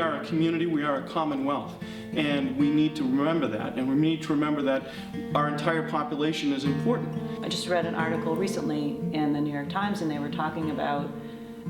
are a community, we are a commonwealth, and we need to remember that, and we need to remember that our entire population is important. I just read an article recently in the New York Times, and they were talking about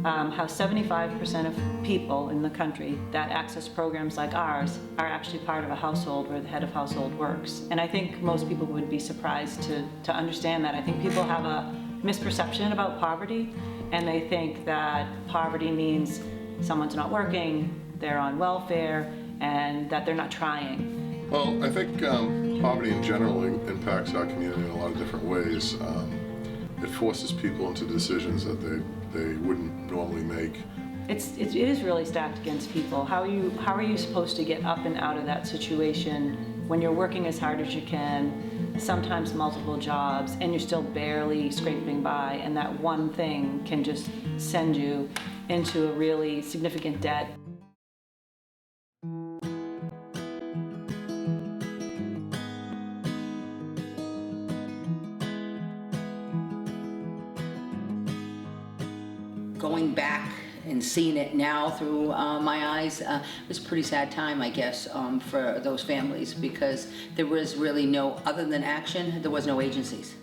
how 75% of people in the country that access programs like ours are actually part of a household where the head of household works. And I think most people would be surprised to understand that. I think people have a misperception about poverty, and they think that poverty means someone's not working, they're on welfare, and that they're not trying. Well, I think poverty in general impacts our community in a lot of different ways. It forces people into decisions that they wouldn't normally make. It is really stacked against people. How are you supposed to get up and out of that situation when you're working as hard as you can, sometimes multiple jobs, and you're still barely scraping by, and that one thing can just send you into a really significant debt? Going back and seeing it now through my eyes, it was a pretty sad time, I guess, for those families, because there was really no, other than action, there was no agencies.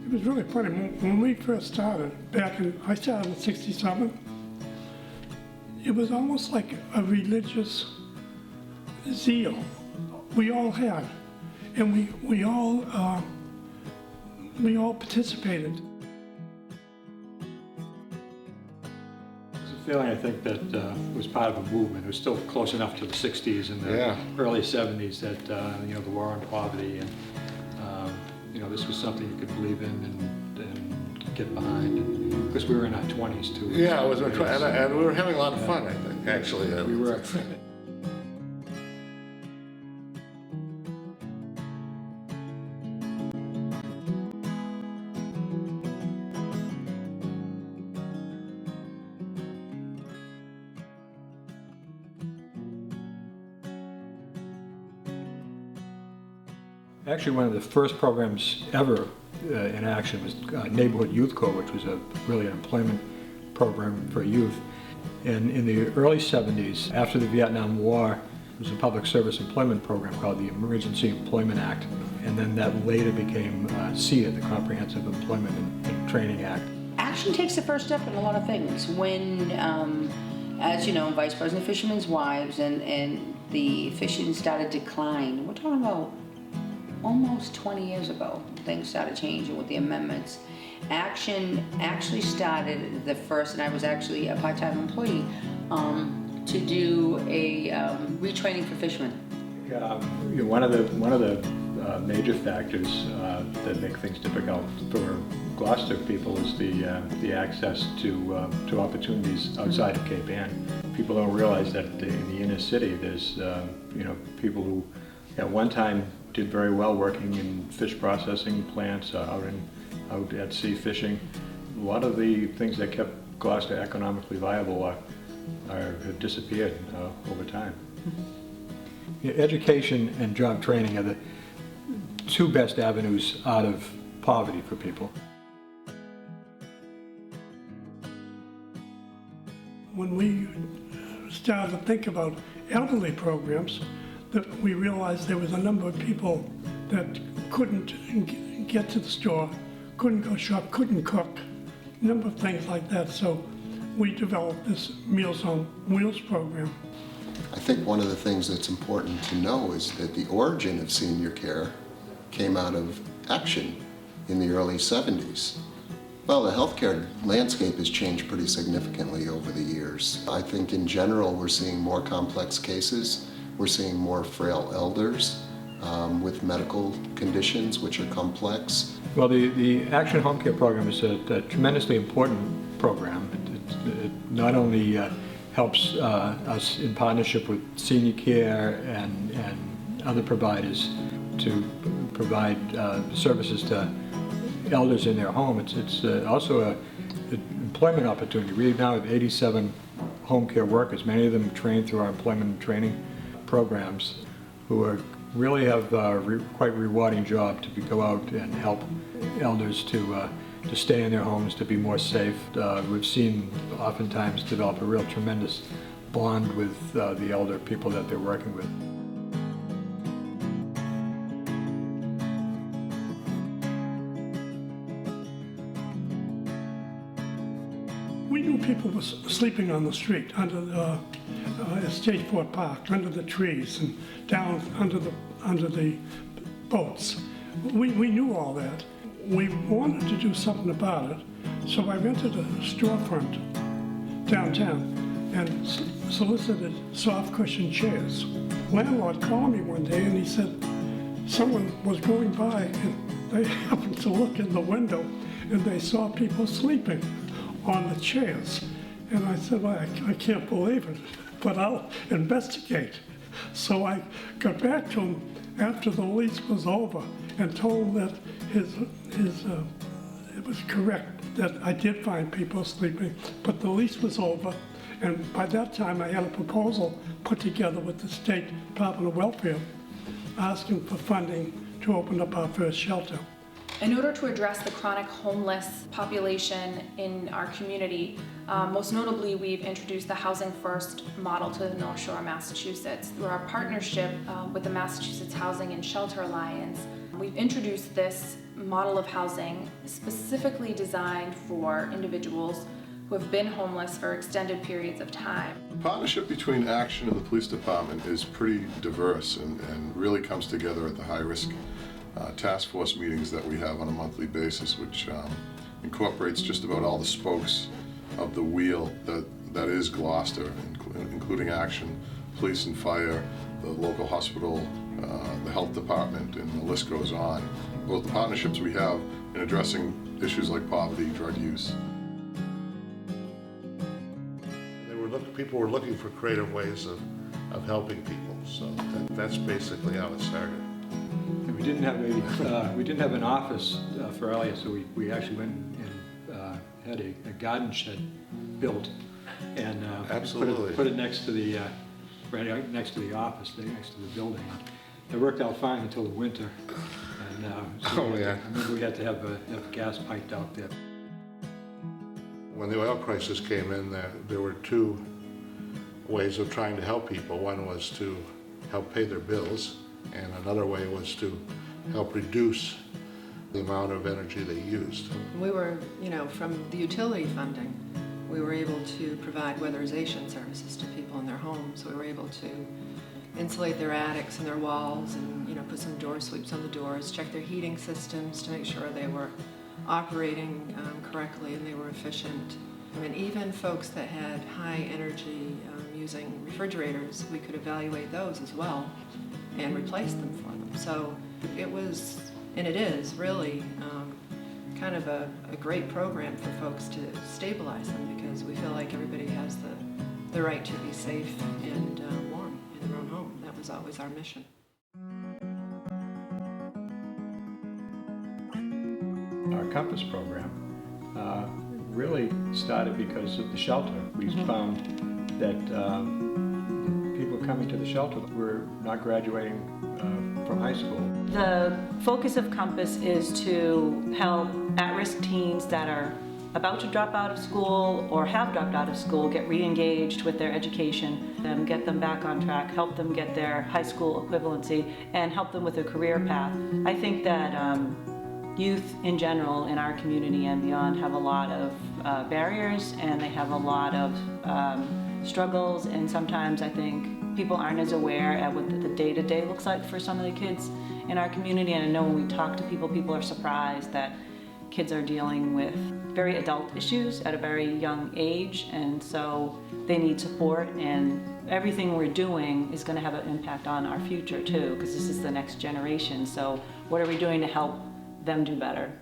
It was really funny. When we first started, I started in '67, it was almost like a religious zeal we all had, and we all participated. Feeling, I think, that was part of a movement. It was still close enough to the 60s and the early 70s that, the war on poverty, and, this was something you could believe in and get behind. Because we were in our 20s, too. Yeah, it was, and we were having a lot of fun, I think, actually. We were. Actually, one of the first programs ever in action was Neighborhood Youth Corps, which was really an employment program for youth. And in the early 70s, after the Vietnam War, there was a public service employment program called the Emergency Employment Act. And then that later became CETA, the Comprehensive Employment and Training Act. Action takes the first step in a lot of things. When, as you know, Vice President Fisherman's wives and the fishing started to decline, we're talking about almost 20 years ago, things started changing with the amendments. Action actually started the first, and I was actually a part-time employee, to do a retraining for fishermen. One of the major factors that make things difficult for Gloucester people is the access to opportunities outside of Cape Ann. People don't realize that in the inner city there's people who at one time did very well working in fish processing plants, out at sea fishing. A lot of the things that kept Gloucester economically viable have disappeared over time. Education and job training are the two best avenues out of poverty for people. When we started to think about elderly programs, that we realized there was a number of people that couldn't get to the store, couldn't go shop, couldn't cook, a number of things like that. So we developed this Meals on Wheels program. I think one of the things that's important to know is that the origin of senior care came out of action in the early 70s. Well, the healthcare landscape has changed pretty significantly over the years. I think in general we're seeing more complex cases. We're seeing more frail elders with medical conditions which are complex. Well, the Action Home Care Program is a tremendously important program. It not only helps us in partnership with senior care and other providers to provide services to elders in their home. It's also an employment opportunity. We now have 87 home care workers, many of them trained through our employment and training programs, who really have quite rewarding job to go out and help elders to to stay in their homes, to be more safe. We've seen oftentimes develop a real tremendous bond with the elder people that they're working with. We knew people were sleeping on the street under the State-Fort Park, under the trees and down under the boats. We knew all that. We wanted to do something about it, so I rented a storefront downtown and solicited soft cushion chairs. Landlord called me one day and he said someone was going by and they happened to look in the window and they saw people sleeping on the chairs. And I said, well, I can't believe it, but I'll investigate. So I got back to him after the lease was over and told him that it was correct, that I did find people sleeping, but the lease was over. And by that time, I had a proposal put together with the State Department of Welfare asking for funding to open up our first shelter. In order to address the chronic homeless population in our community, most notably we've introduced the Housing First model to the North Shore, Massachusetts. Through our partnership with the Massachusetts Housing and Shelter Alliance, we've introduced this model of housing specifically designed for individuals who have been homeless for extended periods of time. The partnership between Action and the police department is pretty diverse and really comes together at the high-risk task force meetings that we have on a monthly basis, which incorporates just about all the spokes of the wheel that is Gloucester, including Action, police and fire, the local hospital, the health department, and the list goes on. Both the partnerships we have in addressing issues like poverty, drug use. People were looking for creative ways of helping people, so that's basically how it started. And we didn't have an office for Elliot, so we actually went and had a garden shed built and Absolutely. put it next to the right next to the office, next to the building. It worked out fine until the winter, and so I remember we had to have gas piped out there. When the oil crisis came in, there were two ways of trying to help people. One was to help pay their bills, and another way was to help reduce the amount of energy they used. We were, from the utility funding, we were able to provide weatherization services to people in their homes. We were able to insulate their attics and their walls and, put some door sweeps on the doors, check their heating systems to make sure they were operating correctly and they were efficient. I mean, even folks that had high energy using refrigerators, we could evaluate those as well and replace them for them. So it was, and it is really kind of a great program for folks to stabilize them, because we feel like everybody has the right to be safe and warm in their own home. That was always our mission. Our Compass program really started because of the shelter. We found that people coming to the shelter were not graduating from high school. The focus of Compass is to help at-risk teens that are about to drop out of school or have dropped out of school get re-engaged with their education, and get them back on track, help them get their high school equivalency, and help them with a career path. I think that youth in general in our community and beyond have a lot of barriers, and they have a lot of struggles, and sometimes I think people aren't as aware at what the day-to-day looks like for some of the kids in our community. And I know when we talk to people, people are surprised that kids are dealing with very adult issues at a very young age, and so they need support, and everything we're doing is going to have an impact on our future too, because this is the next generation. So what are we doing to help them do better?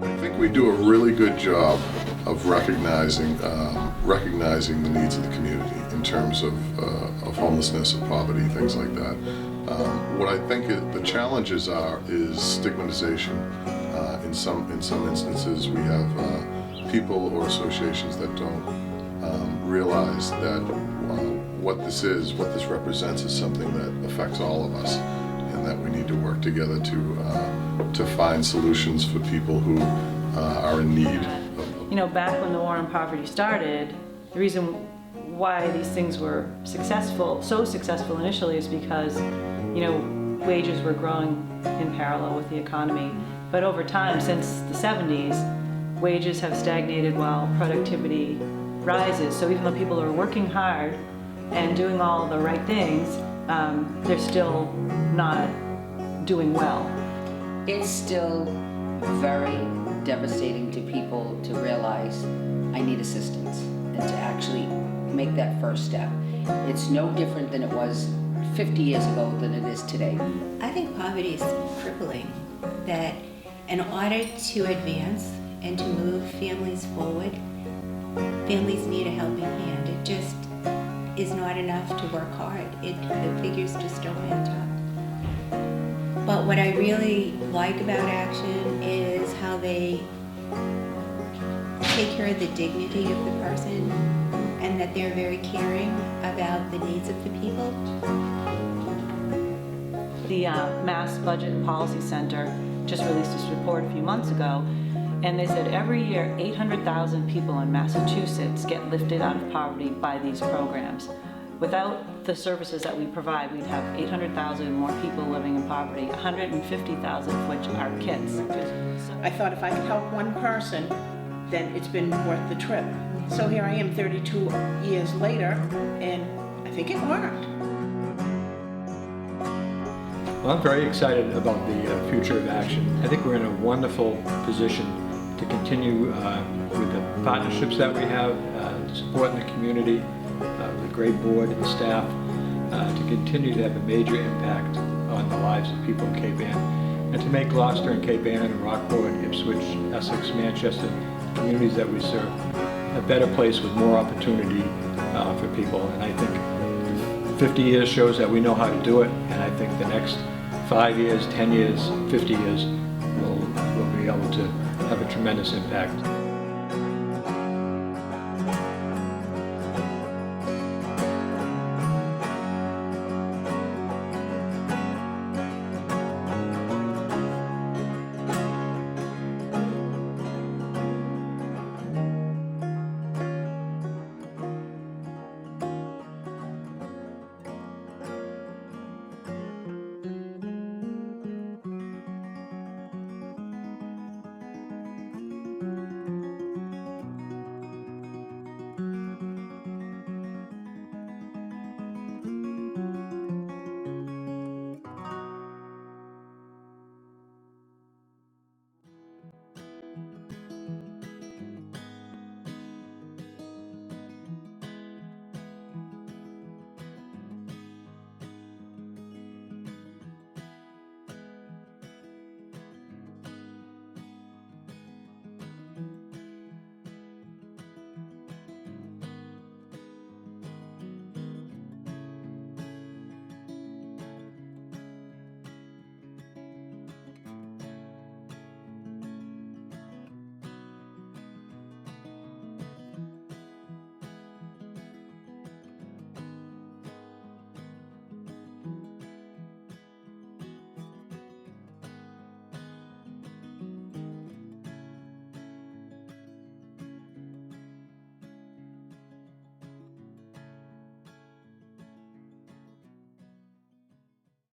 I think we do a really good job of recognizing the needs of the community in terms of homelessness, of poverty, things like that. What I think the challenges is stigmatization. In some instances, we have people or associations that don't realize that what this represents is something that affects all of us, and and that we need to work together to find solutions for people who are in need of. You know, back when the war on poverty started, the reason why these things were so successful initially is because, you know, wages were growing in parallel with the economy. But over time, since the 70s, wages have stagnated while productivity rises. So even though people are working hard and doing all the right things, they're still not doing well. It's still very devastating to people to realize I need assistance and to actually make that first step. It's no different than it was 50 years ago than it is today. I think poverty is crippling, that in order to advance and to move families forward, families need a helping hand. It just is not enough to work hard. The figures just don't add up. But what I really like about Action is how they take care of the dignity of the person and that they're very caring about the needs of the people. The Mass Budget and Policy Center just released this report a few months ago, and they said every year 800,000 people in Massachusetts get lifted out of poverty by these programs. Without the services that we provide, we'd have 800,000 more people living in poverty, 150,000 of which are kids. I thought if I could help one person, then it's been worth the trip. So here I am 32 years later, and I think it worked. Well, I'm very excited about the future of Action. I think we're in a wonderful position to continue with the partnerships that we have, supporting the community, with a great board and staff, to continue to have a major impact on the lives of people in Cape Ann, and to make Gloucester and Cape Ann and Rockport, Ipswich, Essex, Manchester, communities that we serve, a better place with more opportunity for people. And I think 50 years shows that we know how to do it, and I think the next 5 years, 10 years, 50 years, we'll be able to have a tremendous impact.